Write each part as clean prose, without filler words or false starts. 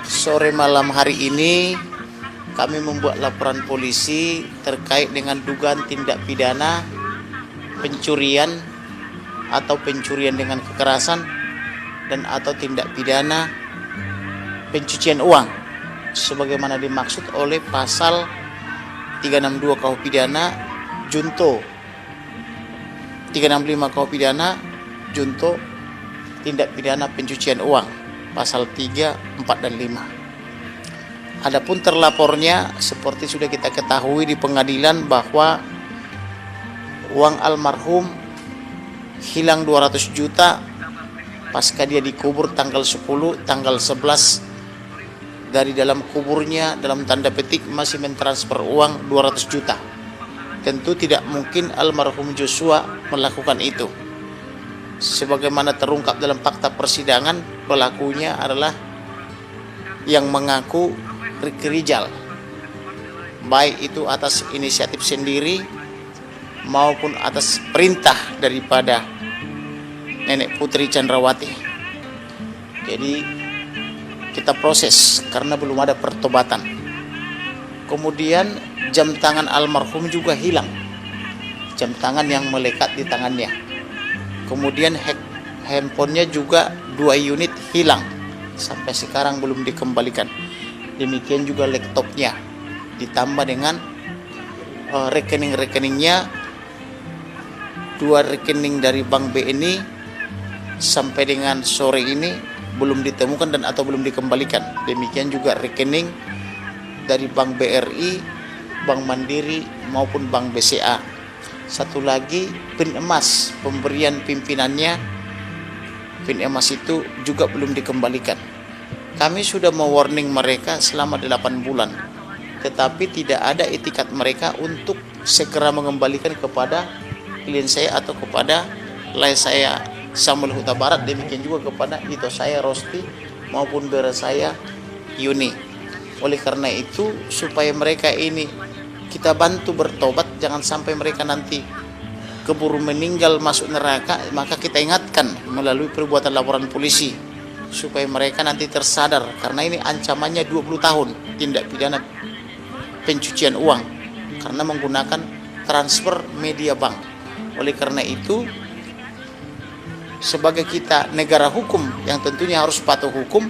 Sore malam hari ini kami membuat laporan polisi terkait dengan dugaan tindak pidana pencurian atau pencurian dengan kekerasan dan atau tindak pidana pencucian uang sebagaimana dimaksud oleh pasal 362 KUH pidana junto 365 KUH pidana junto tindak pidana pencucian uang pasal 3, 4 dan 5. Adapun terlapornya seperti sudah kita ketahui di pengadilan bahwa uang almarhum hilang 200 juta pasca dia dikubur tanggal 10, tanggal 11 dari dalam kuburnya dalam tanda petik masih mentransfer uang 200 juta. Tentu tidak mungkin almarhum Joshua melakukan itu. Sebagaimana terungkap dalam fakta persidangan, pelakunya adalah yang mengaku Ricky Rijal, baik itu atas inisiatif sendiri maupun atas perintah daripada nenek Putri Chandrawati. Jadi kita proses karena belum ada pertobatan. Kemudian jam tangan almarhum juga hilang, jam tangan yang melekat di tangannya. Kemudian handphonenya juga 2 unit hilang, sampai sekarang belum dikembalikan. Demikian juga laptopnya, ditambah dengan rekening-rekeningnya, 2 rekening dari Bank BNI sampai dengan sore ini belum ditemukan dan atau belum dikembalikan. Demikian juga rekening dari Bank BRI, Bank Mandiri maupun Bank BCA. Satu lagi pin emas pemberian pimpinannya, pin emas itu juga belum dikembalikan. Kami sudah mewarning mereka selama 8 bulan, tetapi tidak ada itikat mereka untuk segera mengembalikan kepada klien saya atau kepada klien saya Samuel Huta Barat, demikian juga kepada itu saya Rosti maupun bera saya Yuni. Oleh karena itu, supaya mereka ini kita bantu bertobat, jangan sampai mereka nanti keburu meninggal masuk neraka, maka kita ingatkan melalui perbuatan laporan polisi supaya mereka nanti tersadar, karena ini ancamannya 20 tahun tindak pidana pencucian uang karena menggunakan transfer media bank. Oleh karena itu, sebagai kita negara hukum yang tentunya harus patuh hukum,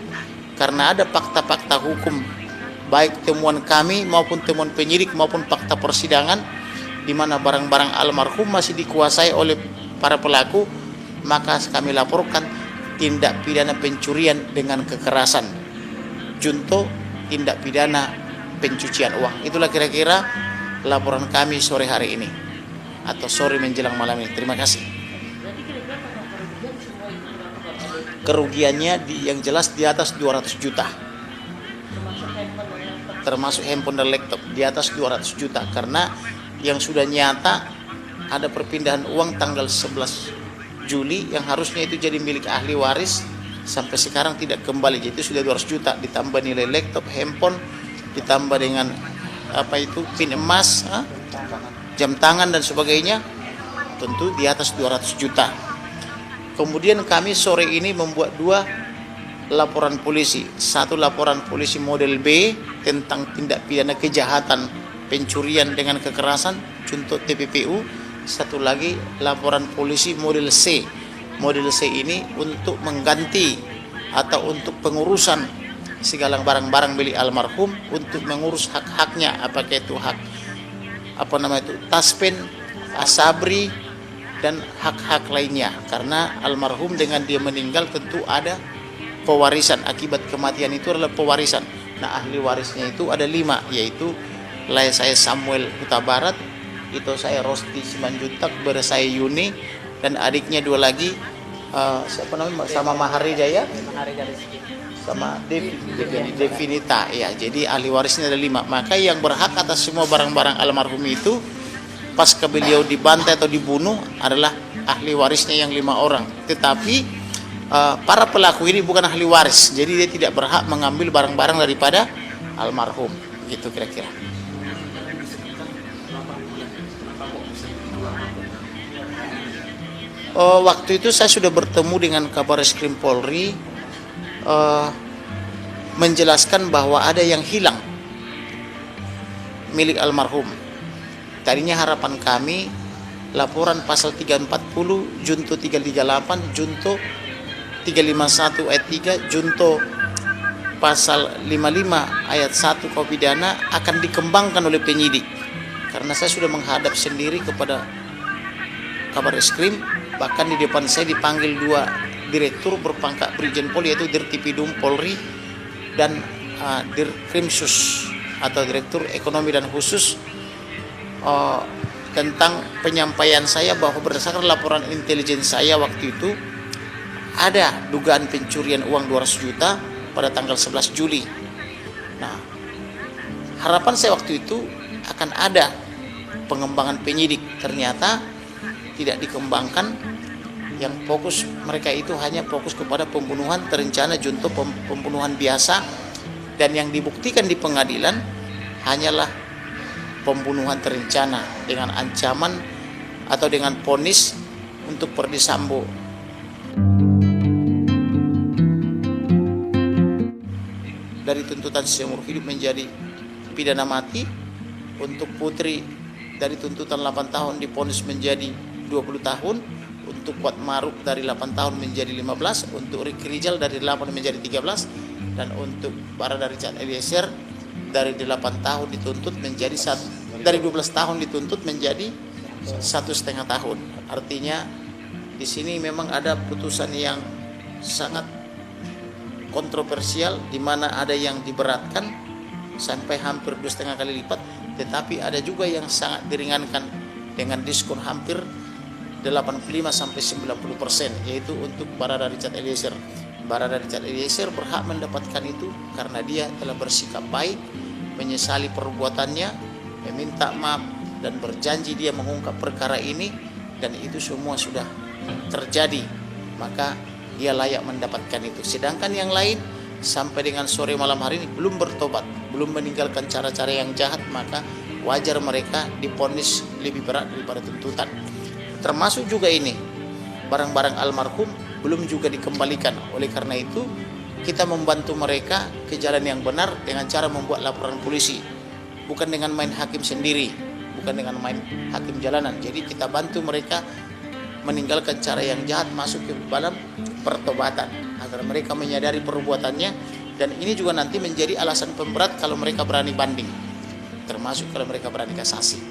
karena ada fakta-fakta hukum baik temuan kami maupun temuan penyidik maupun fakta persidangan di mana barang-barang almarhum masih dikuasai oleh para pelaku, maka kami laporkan tindak pidana pencurian dengan kekerasan junto tindak pidana pencucian uang. Itulah kira-kira laporan kami sore hari ini atau sore menjelang malam ini. Terima kasih. Kerugiannya yang jelas di atas 200 juta, termasuk handphone dan laptop, di atas 200 juta, karena yang sudah nyata ada perpindahan uang tanggal 11 Juli yang harusnya itu jadi milik ahli waris, sampai sekarang tidak kembali. Jadi itu sudah 200 juta ditambah nilai laptop, handphone, ditambah dengan pin emas, jam tangan dan sebagainya, tentu di atas 200 juta. Kemudian kami sore ini membuat 2 laporan polisi. Satu laporan polisi model B tentang tindak pidana kejahatan pencurian dengan kekerasan contoh TPPU. Satu lagi laporan polisi model C. Model C ini untuk mengganti atau untuk pengurusan segala barang-barang milik almarhum, untuk mengurus hak-haknya, apakah itu hak taspen, asabri dan hak-hak lainnya. Karena almarhum dengan dia meninggal tentu ada pewarisan, akibat kematian itu adalah pewarisan. Nah, ahli warisnya itu ada 5, yaitu klien saya Samuel Huta Barat, itu saya Rosti Simanjuntak, bera saya Yuni, dan adiknya 2 lagi, siapa namanya, sama Mahari Jaya, sama Devinita. Ya, jadi ahli warisnya ada 5. Maka yang berhak atas semua barang-barang almarhum itu pasca beliau dibantai atau dibunuh adalah ahli warisnya yang 5 orang. Tetapi para pelaku ini bukan ahli waris, jadi dia tidak berhak mengambil barang-barang daripada almarhum. Gitu kira-kira. Waktu itu saya sudah bertemu dengan Kabar Reskrim Polri. menjelaskan bahwa ada yang hilang milik almarhum. Tadinya harapan kami laporan pasal 340, junto 338, junto 351 ayat 3, junto pasal 55 ayat 1 KUH pidana akan dikembangkan oleh penyidik. Karena saya sudah menghadap sendiri kepada Kabareskrim, bahkan di depan saya dipanggil 2 direktur berpangkat Brigjen Pol, yaitu Dirtipidum Polri dan Dirkrimsus atau Direktur Ekonomi dan Khusus, tentang penyampaian saya bahwa berdasarkan laporan intelijen saya waktu itu ada dugaan pencurian uang 200 juta pada tanggal 11 Juli. Nah, harapan saya waktu itu akan ada pengembangan penyidik, ternyata tidak dikembangkan. Yang fokus mereka itu hanya fokus kepada pembunuhan terencana junto pembunuhan biasa, dan yang dibuktikan di pengadilan hanyalah pembunuhan terencana dengan ancaman atau dengan vonis untuk Verdi Sambo. Dari tuntutan seumur hidup menjadi pidana mati. Untuk Putri dari tuntutan 8 tahun divonis menjadi 20 tahun. Untuk Kuat Maruf dari 8 tahun menjadi 15. Untuk Ricky Rizal dari 8 menjadi 13. Dan untuk Barada Richard Eliezer dari 8 tahun dituntut menjadi dari 12 tahun dituntut menjadi 1,5 tahun. Artinya di sini memang ada putusan yang sangat kontroversial, di mana ada yang diberatkan sampai hampir 2,5 kali lipat, tetapi ada juga yang sangat diringankan dengan diskon hampir 85 sampai 90%, yaitu untuk Barada Richard Eliezer. Barada Richard Eliezer berhak mendapatkan itu karena dia telah bersikap baik, menyesali perbuatannya, meminta maaf, dan berjanji dia mengungkap perkara ini, dan itu semua sudah terjadi, maka dia layak mendapatkan itu. Sedangkan yang lain sampai dengan sore malam hari ini belum bertobat, belum meninggalkan cara-cara yang jahat, maka wajar mereka divonis lebih berat daripada tuntutan. Termasuk juga ini barang-barang almarhum belum juga dikembalikan. Oleh karena itu kita membantu mereka ke jalan yang benar dengan cara membuat laporan polisi, bukan dengan main hakim sendiri, bukan dengan main hakim jalanan. Jadi kita bantu mereka meninggalkan cara yang jahat, masuk ke dalam pertobatan agar mereka menyadari perbuatannya, dan ini juga nanti menjadi alasan pemberat kalau mereka berani banding, termasuk kalau mereka berani kasasi,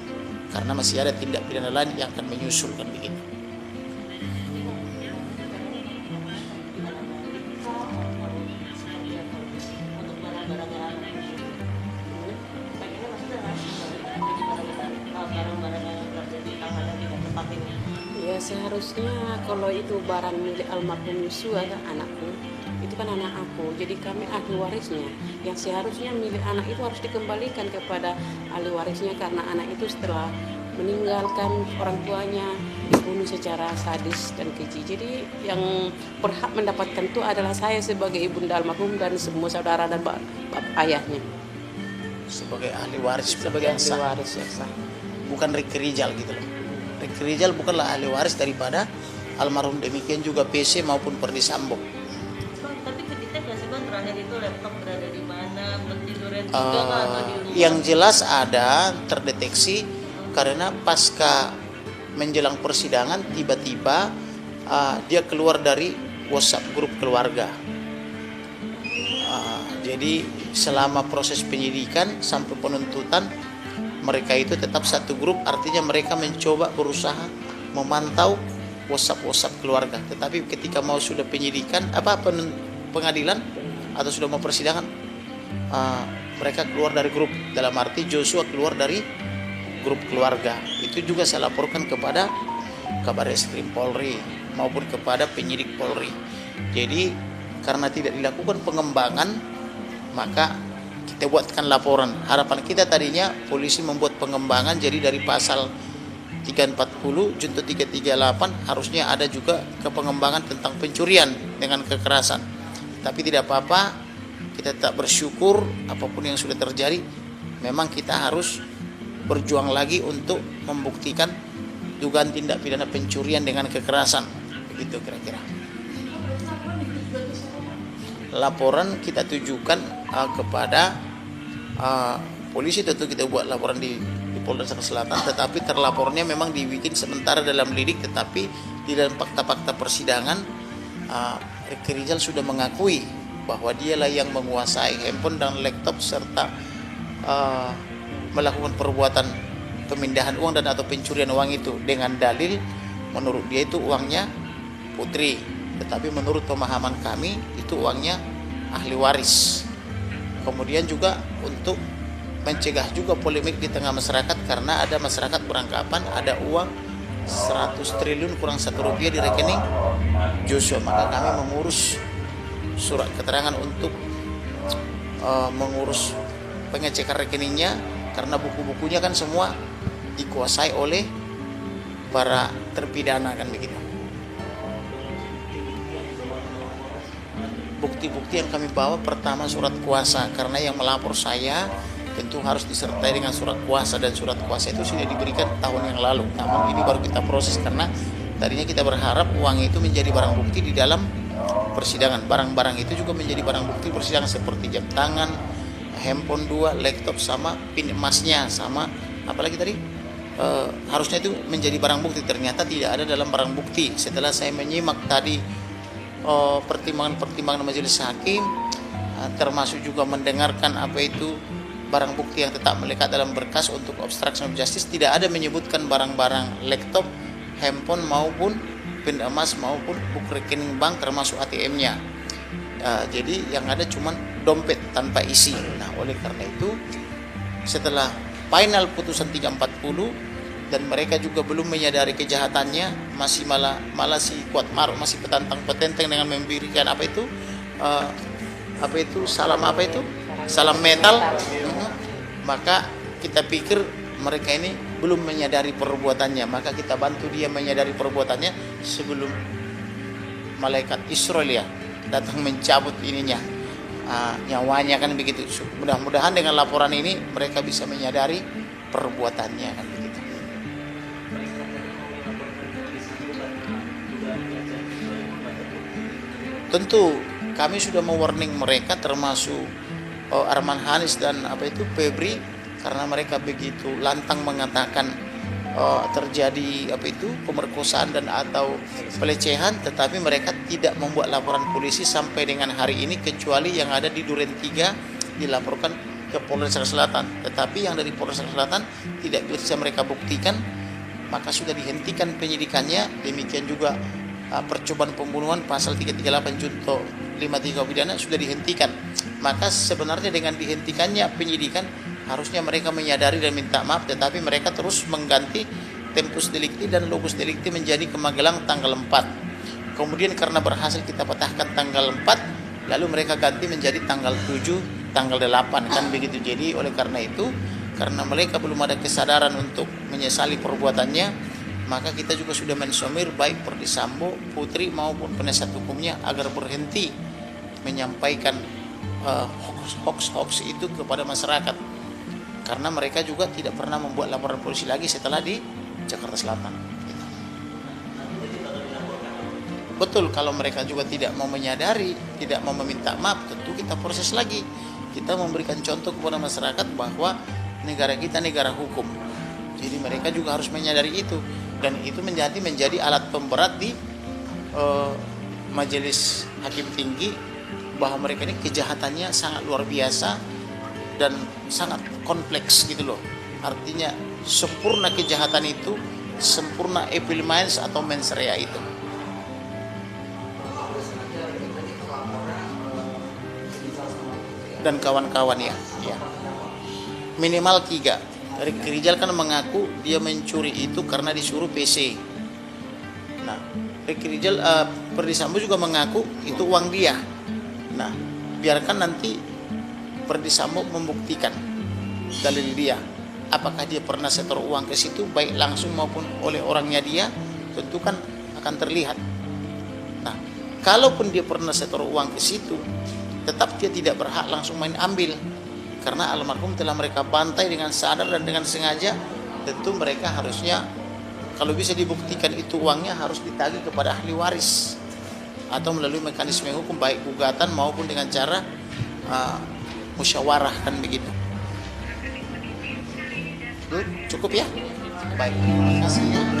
karena masih ada tindak pidana lain yang akan menyusulkan begitu. Ya seharusnya kalau itu barang milik almarhum Yosua kan anakku, itu kan anak aku, jadi kami ahli warisnya. Yang seharusnya milik anak itu harus dikembalikan kepada ahli warisnya, karena anak itu setelah meninggalkan orang tuanya dibunuh secara sadis dan keji. Jadi yang berhak mendapatkan itu adalah saya sebagai ibunda almarhum dan semua saudara dan ayahnya. Sebagai ahli waris, Sebagai ahli waris ya sah. bukan Ricky Rizal gitu loh. Ricky Rizal bukanlah ahli waris daripada almarhum, demikian juga PC maupun Verdi Sambo. Tapi ketika nggak sih Bang, terakhir itu laptop berada di mana, bertidurnya juga nggak atau di rumah? Yang jelas ada terdeteksi karena pasca menjelang persidangan tiba-tiba dia keluar dari WhatsApp grup keluarga. Jadi selama proses penyidikan sampai penuntutan mereka itu tetap satu grup, artinya mereka mencoba berusaha memantau WhatsApp keluarga. Tetapi ketika mau sudah penyidikan pengadilan atau sudah mau persidangan, mereka keluar dari grup, dalam arti Joshua keluar dari grup keluarga. Itu juga saya laporkan kepada Kabareskrim Polri maupun kepada penyidik Polri. Jadi karena tidak dilakukan pengembangan, maka kita buatkan laporan. Harapan kita tadinya polisi membuat pengembangan, jadi dari pasal 340 junto 338 harusnya ada juga kepengembangan tentang pencurian dengan kekerasan. Tapi tidak apa-apa, kita tetap bersyukur apapun yang sudah terjadi. Memang kita harus berjuang lagi untuk membuktikan dugaan tindak pidana pencurian dengan kekerasan. Begitu kira-kira. Laporan kita tujukan kepada polisi. Tentu kita buat laporan di Polda Jakarta Selatan, tetapi terlapornya memang dibikin sementara dalam lidik, tetapi di dalam fakta-fakta persidangan Ricky Rizal sudah mengakui bahwa dialah yang menguasai handphone dan laptop serta melakukan perbuatan pemindahan uang dan atau pencurian uang itu dengan dalil menurut dia itu uangnya Putri, tetapi menurut pemahaman kami itu uangnya ahli waris. Kemudian juga untuk mencegah juga polemik di tengah masyarakat, karena ada masyarakat beranggapan ada uang 100 triliun kurang 1 rupiah di rekening Joshua, maka kami mengurus surat keterangan untuk mengurus pengecekan rekeningnya, karena buku-bukunya kan semua dikuasai oleh para terpidana kan begitu. Bukti-bukti yang kami bawa, pertama surat kuasa, karena yang melapor saya tentu harus disertai dengan surat kuasa, dan surat kuasa itu sudah diberikan tahun yang lalu. Namun ini baru kita proses karena tadinya kita berharap uang itu menjadi barang bukti di dalam persidangan. Barang-barang itu juga menjadi barang bukti persidangan seperti jam tangan, handphone 2, laptop sama pin emasnya, sama apalagi tadi harusnya itu menjadi barang bukti. Ternyata tidak ada dalam barang bukti. Setelah saya menyimak tadi pertimbangan majelis hakim, termasuk juga mendengarkan apa itu barang bukti yang tetap melekat dalam berkas untuk obstruction of justice, tidak ada menyebutkan barang-barang laptop, handphone maupun pin emas maupun buku rekening bank termasuk ATM-nya. Jadi yang ada cuma dompet tanpa isi. Nah, oleh karena itu setelah final putusan 340 dan mereka juga belum menyadari kejahatannya, masih malah si Kuat Maruf masih petentang dengan memberikan salam metal. Maka kita pikir mereka ini belum menyadari perbuatannya, maka kita bantu dia menyadari perbuatannya sebelum malaikat Israel datang mencabut nyawanya kan begitu. Mudah-mudahan dengan laporan ini mereka bisa menyadari perbuatannya kan begitu. Tentu kami sudah mewarning mereka, termasuk Arman Hanis dan Febri, karena mereka begitu lantang mengatakan terjadi pemerkosaan dan atau pelecehan, tetapi mereka tidak membuat laporan polisi sampai dengan hari ini, kecuali yang ada di Duren 3 dilaporkan ke Polres Jakarta Selatan. Tetapi yang dari Polres Jakarta Selatan tidak bisa mereka buktikan, maka sudah dihentikan penyidikannya. Demikian juga percobaan pembunuhan pasal 338 junto 53 pidana sudah dihentikan. Maka sebenarnya dengan dihentikannya penyidikan, harusnya mereka menyadari dan minta maaf, tetapi mereka terus mengganti tempus delicti dan locus delicti menjadi ke Magelang tanggal 4. Kemudian karena berhasil kita patahkan tanggal 4, lalu mereka ganti menjadi tanggal 7, tanggal 8 kan begitu. Jadi oleh karena itu, karena mereka belum ada kesadaran untuk menyesali perbuatannya, maka kita juga sudah mensomir baik Perdi Sambo, Putri maupun penasihat hukumnya agar berhenti menyampaikan hoax itu kepada masyarakat, karena mereka juga tidak pernah membuat laporan polisi lagi setelah di Jakarta Selatan. Betul, kalau mereka juga tidak mau menyadari, tidak mau meminta maaf, tentu kita proses lagi. Kita memberikan contoh kepada masyarakat bahwa negara kita negara hukum. Jadi mereka juga harus menyadari itu, dan itu menjadi alat pemberat di majelis hakim tinggi, bahwa mereka ini kejahatannya sangat luar biasa dan sangat kompleks gitu loh. Artinya sempurna kejahatan itu, sempurna evil minds atau mens rea itu. Dan kawan-kawan ya. Minimal 3. Ricky Rizal kan mengaku dia mencuri itu karena disuruh PC. Nah, Ricky Rizal, Perdi Sambo juga mengaku itu uang dia. Nah, biarkan nanti Perdi Sambo membuktikan dalil dia. Apakah dia pernah setor uang ke situ, baik langsung maupun oleh orangnya dia, tentu kan akan terlihat. Nah, kalaupun dia pernah setor uang ke situ, tetap dia tidak berhak langsung main ambil. Karena almarhum telah mereka bantai dengan sadar dan dengan sengaja. Tentu mereka harusnya, kalau bisa dibuktikan itu uangnya, harus ditagih kepada ahli waris atau melalui mekanisme hukum, baik gugatan maupun dengan cara musyawarah kan begitu. Cukup ya? Baik, terima kasih ya.